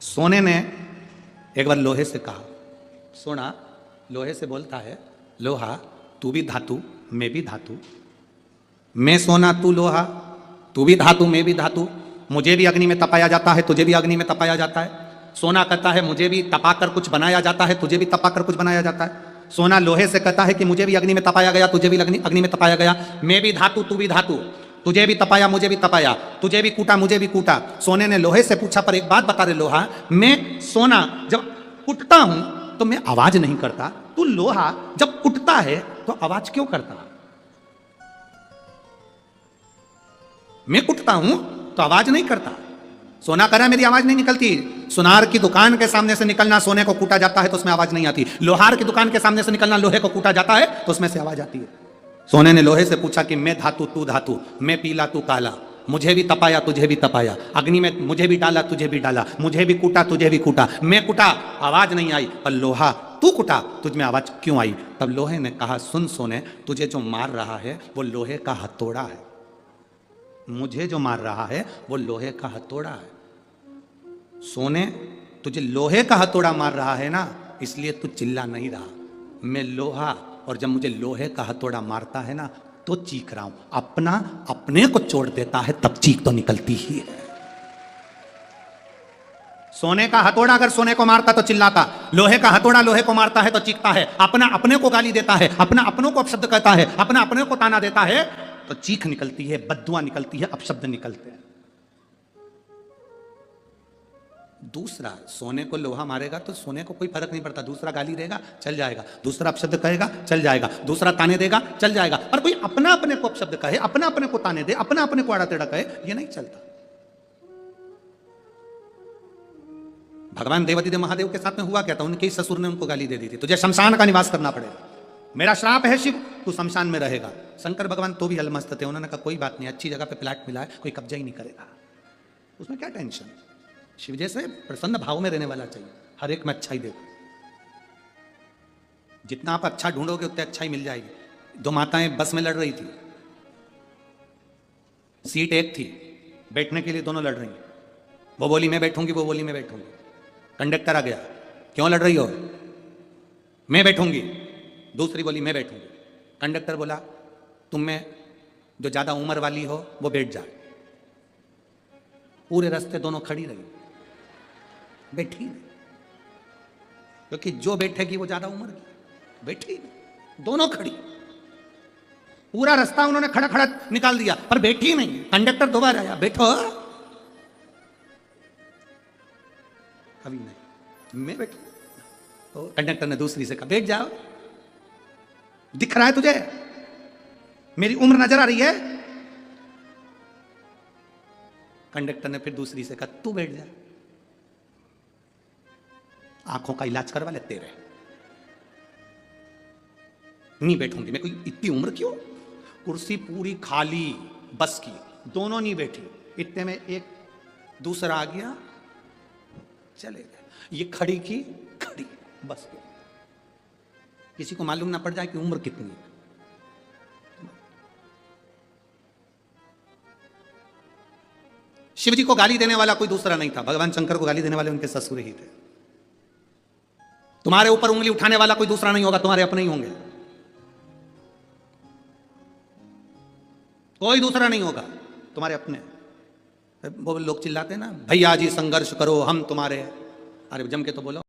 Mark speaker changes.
Speaker 1: सोने ने एक बार लोहे से कहा, सोना लोहे से बोलता है, लोहा तू भी धातु मैं भी धातु, मैं सोना तू लोहा, तू भी धातु मैं भी धातु, मुझे भी अग्नि में तपाया जाता है तुझे भी अग्नि में तपाया जाता है। सोना कहता है मुझे भी तपाकर कुछ बनाया जाता है तुझे भी तपाकर कुछ बनाया जाता है। सोना लोहे से कहता है कि मुझे भी अग्नि में तपाया गया तुझे भी अग्नि में तपाया गया, मैं भी धातु तू भी धातु, तुझे भी तपाया मुझे भी तपाया, तुझे भी कूटा मुझे भी कूटा। सोने ने लोहे से पूछा, पर एक बात बता रहे लोहा, मैं सोना जब कुटता हूं तो मैं आवाज नहीं करता, तू लोहा जब कुटता है तो आवाज क्यों करता? मैं कुटता हूं तो आवाज नहीं करता। सोना कह रहा है मेरी आवाज नहीं निकलती। सुनार की दुकान के सामने से निकलना सोने को कूटा जाता है तो उसमें आवाज नहीं आती, लोहार की दुकान के सामने से निकलना लोहे को कूटा जाता है तो उसमें से आवाज आती है। सोने ने लोहे से पूछा कि मैं धातु तू धातु, मैं पीला तू काला, मुझे भी तपाया तुझे भी तपाया, अग्नि में मुझे भी डाला तुझे भी डाला, मुझे भी कूटा तुझे भी कूटा, मैं कुटा आवाज नहीं आई, और लोहा तू कुटा तुझ में आवाज क्यों आई? तब लोहे ने कहा, सुन सोने, तुझे जो मार रहा है वो लोहे का हथौड़ा है, मुझे जो मार रहा है वो लोहे का हथौड़ा है। सोने तुझे लोहे का हथौड़ा मार रहा है ना, इसलिए तू चिल्ला नहीं रहा। मैं लोहा, और जब मुझे लोहे का हथौड़ा मारता है ना तो चीख रहा हूं। अपना अपने को छोड़ देता है तब चीख तो निकलती ही है। सोने का हथौड़ा अगर सोने को मारता तो चिल्लाता, लोहे का हथौड़ा लोहे को मारता है तो चीखता है। अपना अपने को गाली देता है, अपना अपनों को अपशब्द कहता है, अपना अपने को ताना देता है तो चीख निकलती है, बद्दुआ निकलती है, अपशब्द निकलते हैं। दूसरा, सोने को लोहा मारेगा तो सोने को कोई फर्क नहीं पड़ता, दूसरा गाली देगा चल जाएगा, दूसरा अपशब्द कहेगा चल जाएगा, दूसरा ताने देगा चल जाएगा, पर कोई अपना अपने को अपशब्द कहे, अपना अपने को ताने दे, अपना अपने को आड़ा टेढ़ा कहे, ये नहीं चलता। भगवान देवादिदेव महादेव के साथ में हुआ क्या था, उनके ससुर ने उनको गाली दे दी थी, तुझे शमशान का निवास करना पड़ेगा, मेरा श्राप है शिव, तू शमशान में रहेगा। शंकर भगवान तो भी अलमस्त थे, उन्होंने कहा कोई बात नहीं, अच्छी जगह पे प्लाट मिला है, कोई कब्जा ही नहीं करेगा, उसमें क्या टेंशन। शिव जैसे प्रसन्न भाव में रहने वाला चाहिए, हर एक में अच्छाई देखो, जितना आप अच्छा ढूंढोगे उतनी अच्छाई मिल जाएगी। दो माताएं बस में लड़ रही थी, सीट एक थी, बैठने के लिए दोनों लड़ रही, वो बोली मैं बैठूंगी, वो बोली मैं बैठूंगी। कंडक्टर आ गया, क्यों लड़ रही हो? मैं बैठूंगी, दूसरी बोली मैं बैठूंगी। कंडक्टर बोला तुम में जो ज्यादा उम्र वाली हो वो बैठ जाए। पूरे रास्ते दोनों खड़ी रही, बैठी नहीं, क्योंकि जो बैठेगी वो ज्यादा उम्र की, बैठी नहीं, दोनों खड़ी। पूरा रास्ता उन्होंने खड़ा खड़ा निकाल दिया पर बैठी नहीं। कंडक्टर दोबारा आया, बैठो, कभी नहीं, मैं बैठू। तो कंडक्टर ने दूसरी से कहा बैठ जाओ, दिख रहा है तुझे मेरी उम्र नजर आ रही है? कंडक्टर ने फिर दूसरी से कहा तू बैठ जा, आंखों का इलाज करवा ले तेरे। नहीं बैठूंगी मैं, कोई इतनी उम्र क्यों? कुर्सी पूरी खाली बस की, दोनों नहीं बैठी, इतने में एक दूसरा आ गया, चले गए। ये खड़ी की खड़ी बस की, किसी को मालूम ना पड़ जाए कि उम्र कितनी है। शिव जी को गाली देने वाला कोई दूसरा नहीं था, भगवान शंकर को गाली देने वाले उनके ससुर ही थे। तुम्हारे ऊपर उंगली उठाने वाला कोई दूसरा नहीं होगा, तुम्हारे अपने ही होंगे, कोई दूसरा नहीं होगा, तुम्हारे अपने। वो लोग चिल्लाते हैं ना, भैया जी संघर्ष करो हम तुम्हारे, अरे जम के तो बोलो।